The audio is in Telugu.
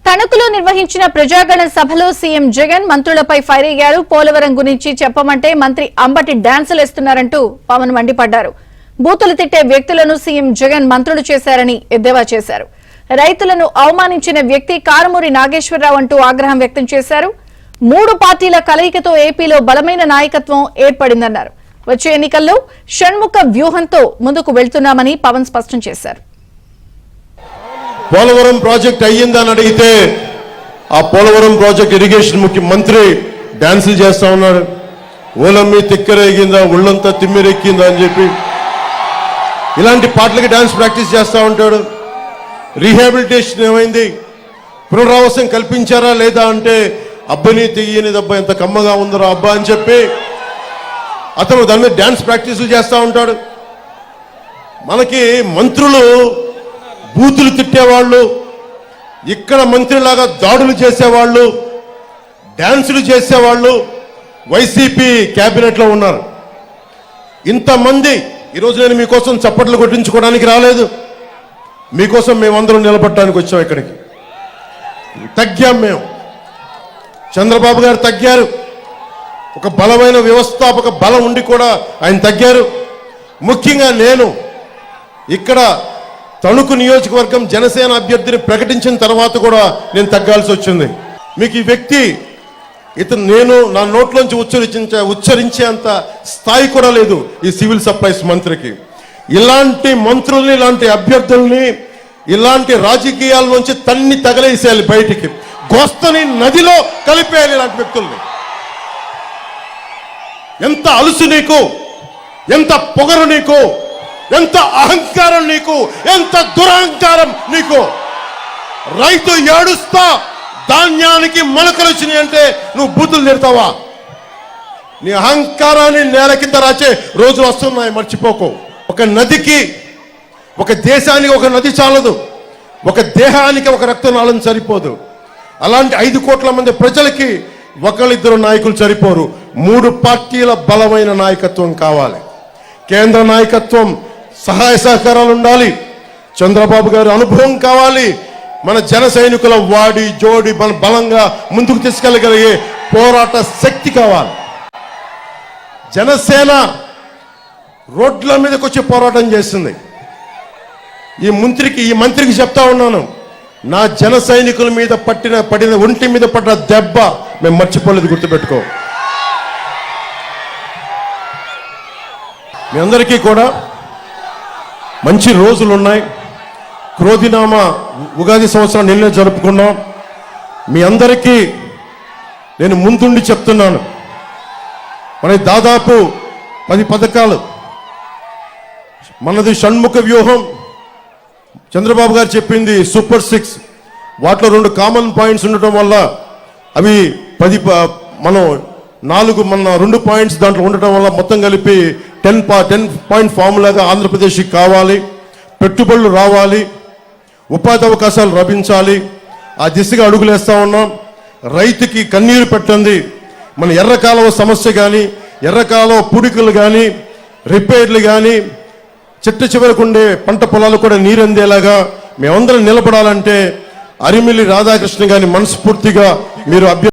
తణుకులో నిర్వహించిన ప్రజాగణ సభలో సీఎం జగన్ మంత్రులపై ఫైర్ అయ్యారు. పోలవరం గురించి చెప్పమంటే మంత్రి అంబటి డాన్సులేస్తున్నారంటూ పవన్ మండిపడ్డారు. బూతులు తిట్టే వ్యక్తులను సీఎం జగన్ మంత్రులు చేశారని ఎద్దేవా చేశారు. రైతులను అవమానించిన వ్యక్తి కారుమూరి నాగేశ్వరరావు అంటూ ఆగ్రహం వ్యక్తం చేశారు. 3 పార్టీల కలయికతో ఏపీలో బలమైన నాయకత్వం ఏర్పడిందన్నారు. వచ్చే ఎన్నికల్లో షణ్ముఖ వ్యూహంతో ముందుకు వెళ్తున్నామని పవన్ స్పష్టం చేశారు. పోలవరం ప్రాజెక్ట్ అయ్యిందని అడిగితే ఆ పోలవరం ప్రాజెక్ట్ ఇరిగేషన్ ముఖ్యమంత్రి డాన్సులు చేస్తా ఉన్నారు. ఓలమ్మి తిక్కరేగిందా, ఒళ్ళంతా తిమ్మిరెక్కిందా అని చెప్పి ఇలాంటి పాటలకి డాన్స్ ప్రాక్టీస్ చేస్తూ ఉంటాడు. రీహాబిలిటేషన్ ఏమైంది, పునరావాసం కల్పించారా లేదా అంటే అబ్బని తెయ్యని దబ్బా ఎంత కమ్మగా ఉందరో అబ్బా అని చెప్పి అతను దాని మీద డాన్స్ ప్రాక్టీసులు చేస్తూ ఉంటాడు. మనకి మంత్రులు బూతులు తిట్టేవాళ్ళు, ఇక్కడ మంత్రిలాగా దాడులు చేసేవాళ్ళు, డాన్సులు చేసేవాళ్ళు వైసీపీ క్యాబినెట్లో ఉన్నారు. ఇంతమంది ఈరోజు నేను మీకోసం చప్పట్లు కొట్టించుకోవడానికి రాలేదు, మీకోసం మేమందరం నిలబడటానికి వచ్చాం. ఇక్కడికి తగ్గాం మేము. చంద్రబాబు గారు తగ్గారు. ఒక బలమైన వ్యవస్థాపక బలం ఉండి కూడా ఆయన తగ్గారు. ముఖ్యంగా నేను ఇక్కడ తణుకు నియోజకవర్గం జనసేన అభ్యర్థిని ప్రకటించిన తర్వాత కూడా నేను తగ్గాల్సి వచ్చింది. మీకు ఈ వ్యక్తి ఇతను నేను నా నోట్లోంచి ఉచ్చరించేంత స్థాయి కూడా లేదు ఈ సివిల్ సప్లైస్ మంత్రికి. ఇలాంటి మంత్రుల్ని, ఇలాంటి అభ్యర్థుల్ని, ఇలాంటి రాజకీయాల నుంచి తన్ని తగలేసేయాలి, బయటికి గోస్తని నదిలో కలిపేయాలి. ఇలాంటి వ్యక్తుల్ని ఎంత అలుసు నీకు, ఎంత పొగరు నీకు, ఎంత అహంకారం నీకు, ఎంత దురహంకారం నీకు. రైతు ఏడుస్తా ధాన్యానికి మొలకలు వచ్చినాయి అంటే నువ్వు బూతులు తిడతావా? నీ అహంకారాన్ని నేల కింద రాచే రోజులు వస్తున్నాయి, మర్చిపోకు. ఒక నదికి, ఒక దేశానికి ఒక నది చాలదు, ఒక దేహానికి ఒక రక్తనాళం సరిపోదు. అలాంటి 5 కోట్ల మంది ప్రజలకి ఒకళ్ళిద్దరు నాయకులు సరిపోరు. 3 పార్టీల బలమైన నాయకత్వం కావాలి. కేంద్ర నాయకత్వం సహాయ సహకారాలు ఉండాలి. చంద్రబాబు గారి అనుభవం కావాలి. మన జన సైనికుల వాడి జోడి మన బలంగా ముందుకు తీసుకెళ్ళగలిగే పోరాట శక్తి కావాలి. జనసేన రోడ్ల మీదకి వచ్చి పోరాటం చేస్తుంది. ఈ మంత్రికి చెప్తా ఉన్నాను, నా జన సైనికుల మీద పడిన ఒంటి మీద పడ్డ దెబ్బ మేము మర్చిపోలేదు, గుర్తుపెట్టుకో. మీ అందరికీ కూడా మంచి రోజులు ఉన్నాయి. క్రోధినామ ఉగాది సంవత్సరం నిన్నే జరుపుకున్నాం. మీ అందరికీ నేను ముందుండి చెప్తున్నాను, మన దాదాపు 10 పథకాలు, మనది షణ్ముఖ వ్యూహం. చంద్రబాబు గారు చెప్పింది సూపర్ 6. వాటిలో 2 కామన్ పాయింట్స్ ఉండటం వల్ల అవి 10 మనం 4 మన 2 పాయింట్స్ దాంట్లో ఉండటం వల్ల మొత్తం కలిపి 10 పాయింట్ ఫార్ములాగా ఆంధ్రప్రదేశ్కి కావాలి. పెట్టుబడులు రావాలి, ఉపాధి అవకాశాలు లభించాలి. ఆ దిశగా అడుగులేస్తా ఉన్నాం. రైతుకి కన్నీరు పెట్టండి. మన ఎర్రకాలువ సమస్య కానీ, ఎర్రకాలువ పూడికలు కానీ, రిపేర్లు కానీ, చిట్ట చివరకు ఉండే పంట పొలాలు కూడా నీరు అందేలాగా మేమందరం నిలబడాలంటే అరిమిల్లి రాధాకృష్ణ గారిని మనస్ఫూర్తిగా మీరు